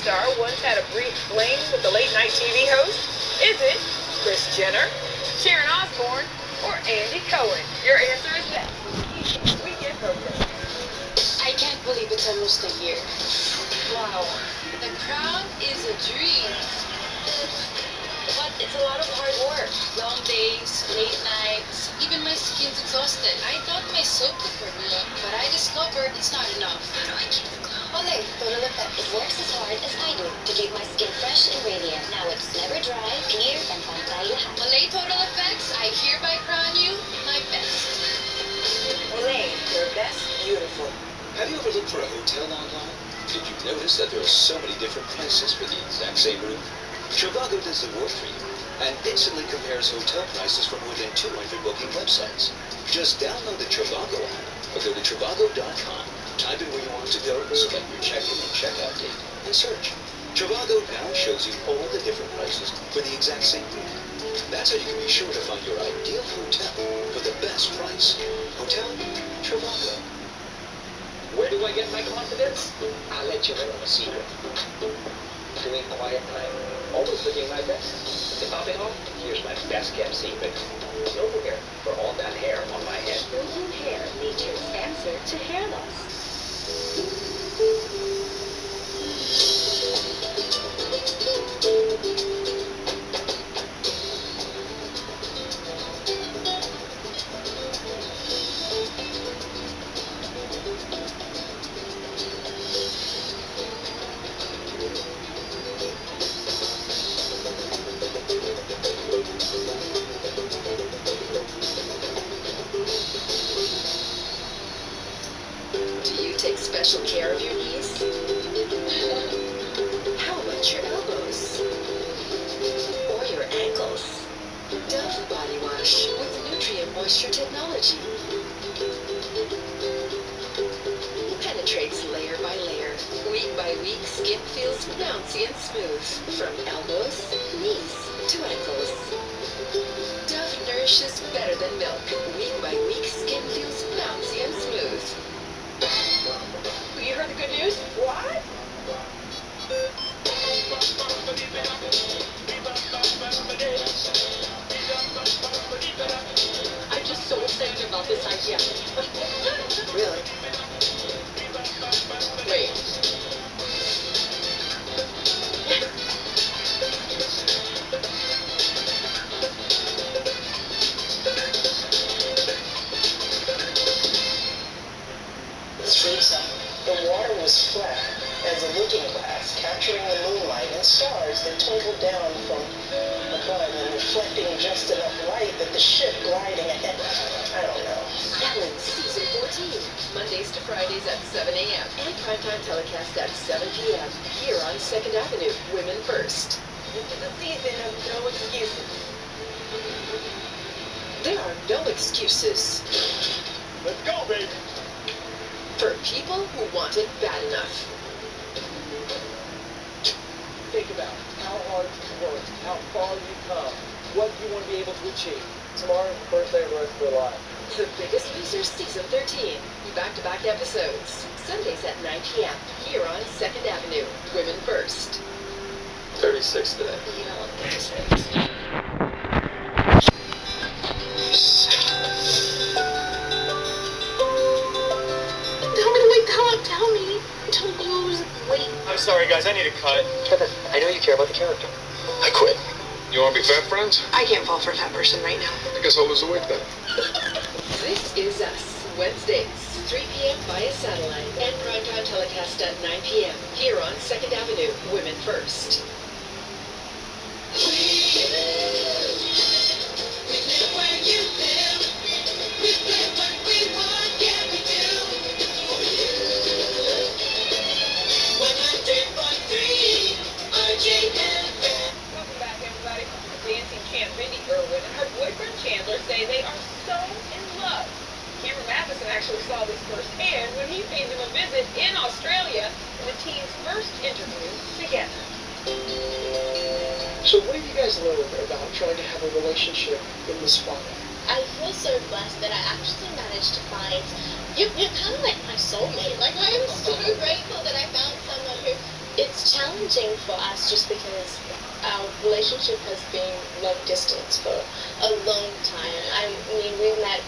star once had a brief fling with the late-night TV host? Is it Kris Jenner, Sharon Osbourne, or Andy Cohen? Your answer is next. Weekend Program. I can't believe it's almost a year. Wow. The crown is a dream. But it's a lot of hard work. Long days, late nights, even my skin's exhausted. I thought my soap could work, but I discovered it's not enough. How do I keep the glow? Olay Total Effect. It works as hard as I do to keep my skin fresh and radiant. Now it's never dry, clear, and pantay lahat. Olay Total Effects, I hereby crown you my best. Olay, your best beautiful. Have you ever looked for a hotel online? Did you notice that there are so many different prices for the exact same room? Trivago does the work for you and instantly compares hotel prices from more than 200 booking websites. Just download the Trivago app or go to Trivago.com, type in where you want to go, select your check-in and check-out date, and search. Trivago now shows you all the different prices for the exact same room. That's how you can be sure to find your ideal hotel for the best price. Hotel Trivago. Where do I get my confidence? I'll let you in on a secret. Doing quiet time. Always looking my best. To top it off, here's my best kept secret. No hair for all that hair on my head. Golden Hair, nature's answer to hair loss. Take special care of your knees? How about your elbows? Or your ankles? Dove Body Wash with Nutrient Moisture Technology. Penetrates layer by layer. Week by week, skin feels bouncy and smooth. From elbows, knees, to ankles. Dove nourishes better than milk. Week by week, skin feels bouncy and smooth. You heard the good news? What? I'm just so excited about this idea. Really? Wait. The water was flat as a looking glass, capturing the moonlight and stars that twinkled down from above and reflecting just enough light that the ship gliding ahead. I don't know. Ellen, Season 14. Mondays to Fridays at 7 a.m. and primetime telecast at 7 p.m. here on 2nd Avenue, Women First. This is the season of no excuses. There are no excuses. Let's go, baby. For people who want it bad enough. Think about how hard you work, how far you come, what you want to be able to achieve. Tomorrow, first day of the rest of their life. The Biggest Losers Season 13. Back-to-back episodes. Sundays at 9 p.m. here on 2nd Avenue, Women First. 36 today. You know, 36. Tell me. Don't lose weight. I'm sorry, guys. I need a cut. Kevin, I know you care about the character. I quit. You want to be fat friends? I can't fall for a fat person right now. I guess I'll lose the weight then. This is Us. Wednesdays, 3 p.m. via satellite and primetime telecast at 9 p.m. here on 2nd Avenue, Women First. Welcome back, everybody. Dancing champ Mindy Irwin and her boyfriend Chandler say they are so in love. Cameron Matheson actually saw this firsthand when he paid them a visit in Australia in the team's first interview together. So what have you guys learned about trying to have a relationship in this format? I feel so blessed that I actually managed to find you're kind of like my soulmate. Like, I am so grateful that I found someone who It's challenging for us just because our relationship has been long distance for a long time. I mean, we met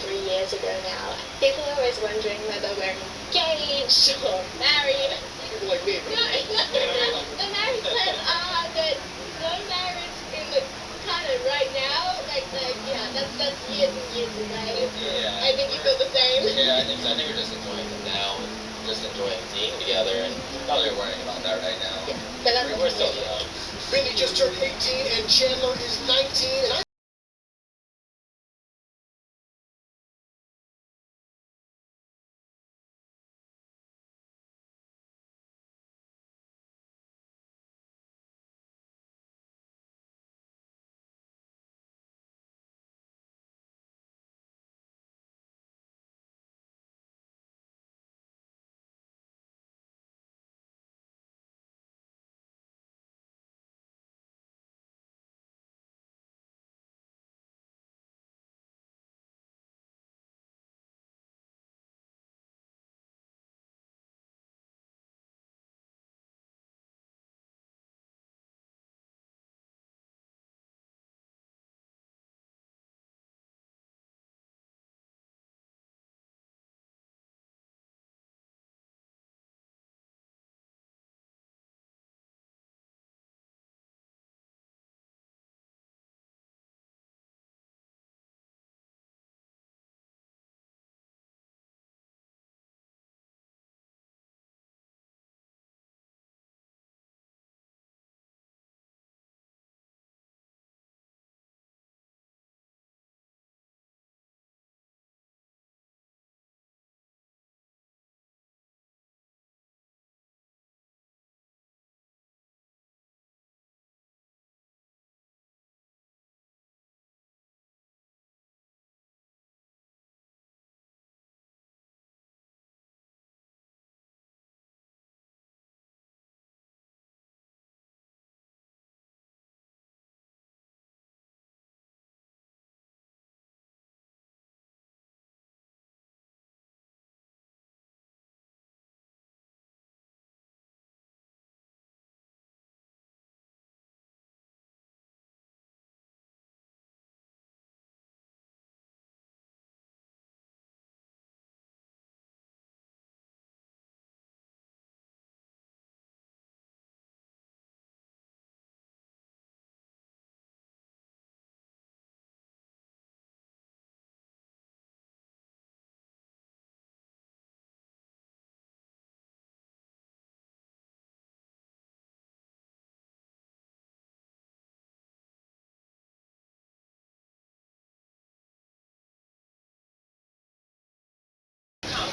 3 years ago now. People are always wondering whether we're engaged or married. People like me. No, the married plan are, but no marriage in the kind of right now. Like yeah, that's years and years away. Yeah. I think you feel the same. Yeah, I think so. I think we're just enjoying it now and just enjoying being together and not really worrying about that right now. Yeah, but that's We're still young. Mindy just turned 18 and Chandler is 19, and I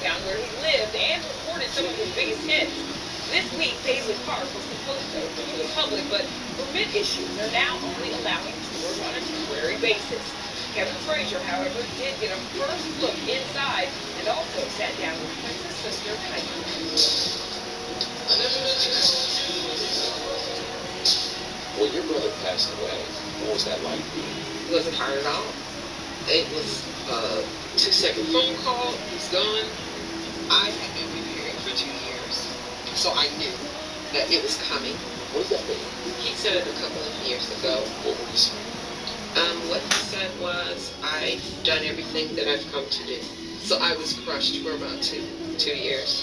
compound where he lived and recorded some of his biggest hits. This week, Paisley Park was supposed to open to the public, but permit issues are now only allowing tours on a temporary basis. Kevin Frazier, however, did get a first look inside and also sat down with Prince's sister, Heidi. When your brother passed away, what was that like? It wasn't hard at all. It was a 2-second phone call, he's gone. I had been preparing for 2 years, so I knew that it was coming. What does that mean? He said it a couple of years ago. What would he say? What he said was, I've done everything that I've come to do. So I was crushed for about two years.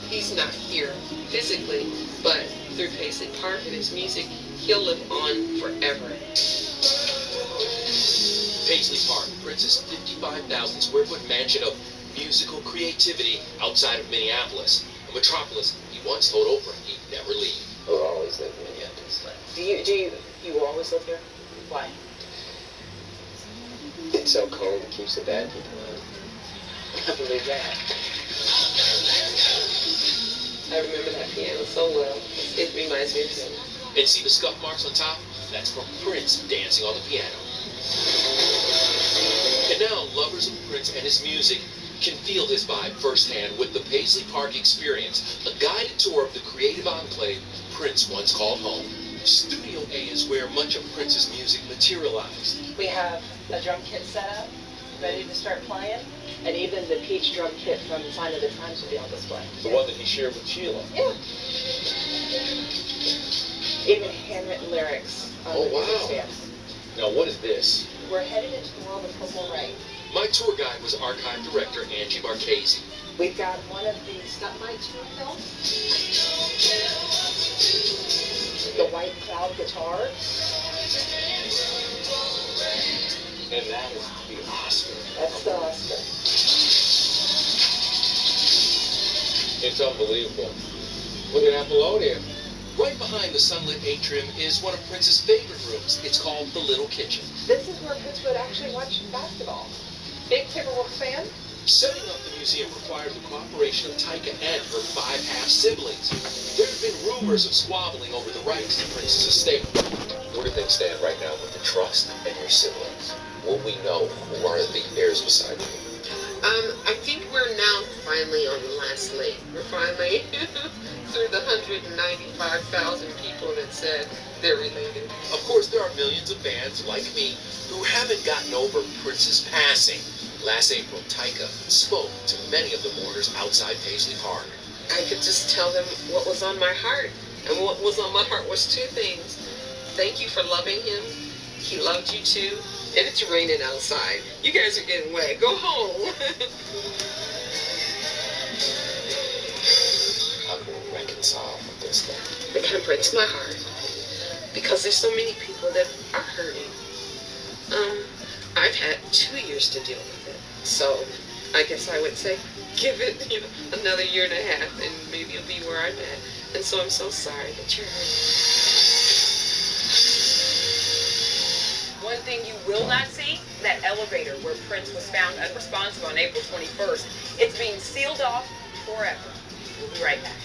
He's not here physically, but through Paisley Park and his music, he'll live on forever. Paisley Park, Prince's 55,000 square foot mansion of musical creativity outside of Minneapolis, a metropolis he once told Oprah he'd never leave. We'll always live in Minneapolis. Do you always live here? Why? It's so cold, it keeps the bad people out. I believe that. I remember that piano so well. It reminds me of him. And see the scuff marks on top? That's from Prince dancing on the piano. And now lovers of Prince and his music can feel his vibe firsthand with the Paisley Park Experience, a guided tour of the creative enclave Prince once called home. Studio A is where much of Prince's music materialized. We have a drum kit set up. ready to start playing. And even the peach drum kit from Sign of the Times will be on display. The one that he shared with Sheila. Yeah. Even handwritten lyrics on the music stamps. Now, what is this? We're headed into the world of Purple Rain. My tour guide was archive director Angie Marchese. We've got one of the Stunt My Tour films. The White Cloud guitar. And that is the Oscar. That's the Oscar. It's unbelievable. Look at Apollonia. Right behind the sunlit atrium is one of Prince's favorite rooms. It's called the Little Kitchen. This is where Prince would actually watch basketball. Big Timberwolves fan? Setting up the museum required the cooperation of Taika and her 5 half-siblings. There have been rumors of squabbling over the rights to Prince's estate. Where do things stand right now with the trust and your siblings? Will we know who are the heirs beside you? I think we're now finally on the last leg. We're finally through the 195,000 people that said they're related. Of course, there are millions of fans like me who haven't gotten over Prince's passing. Last April, Taika spoke to many of the mourners outside Paisley Park. I could just tell them what was on my heart. And what was on my heart was 2 things. Thank you for loving him. He loved you too. And it's raining outside. You guys are getting wet. Go home. How can we reconcile with this then? It kind of breaks my heart. Because there's so many people that are hurting. I've had 2 years to deal with it. So I guess I would say give it, another year and a half and maybe you'll be where I'm at. And so I'm so sorry that you're hurting. One thing you will not see, that elevator where Prince was found unresponsive on April 21st. It's being sealed off forever. We'll be right back.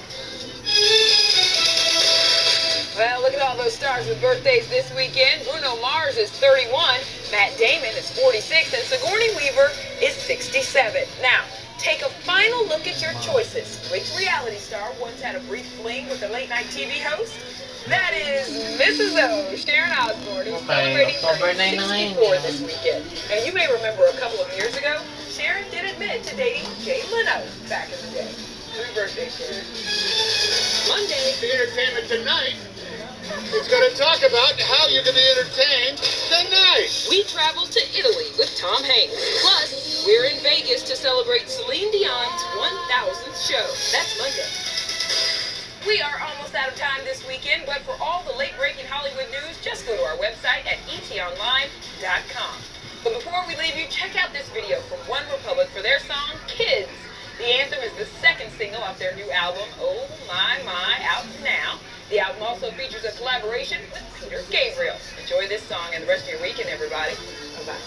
Well, look at all those stars with birthdays this weekend. Bruno Mars is 31, Matt Damon is 46, and Sigourney Weaver is 67. Now, take a final look at your choices. Which reality star once had a brief fling with a late-night TV host? That is Mrs. O, Sharon Osbourne, who's celebrating her 64 this weekend. Now, you may remember a couple of years ago, Sharon did admit to dating Jay Leno back in the day. Happy birthday, Sharon. Monday. The entertainment tonight is going to talk about how you can be entertained tonight. We travel to Italy with Tom Hanks. Plus, we're in Vegas to celebrate Celine Dion's 1000th show. That's Monday. We are almost out of time this weekend, but for all the late-breaking Hollywood news, just go to our website at etonline.com. But before we leave you, check out this video from One Republic for their song, Kids. The anthem is the second single off their new album, Oh My My, out now. The album also features a collaboration with Peter Gabriel. Enjoy this song and the rest of your weekend, everybody. Bye-bye.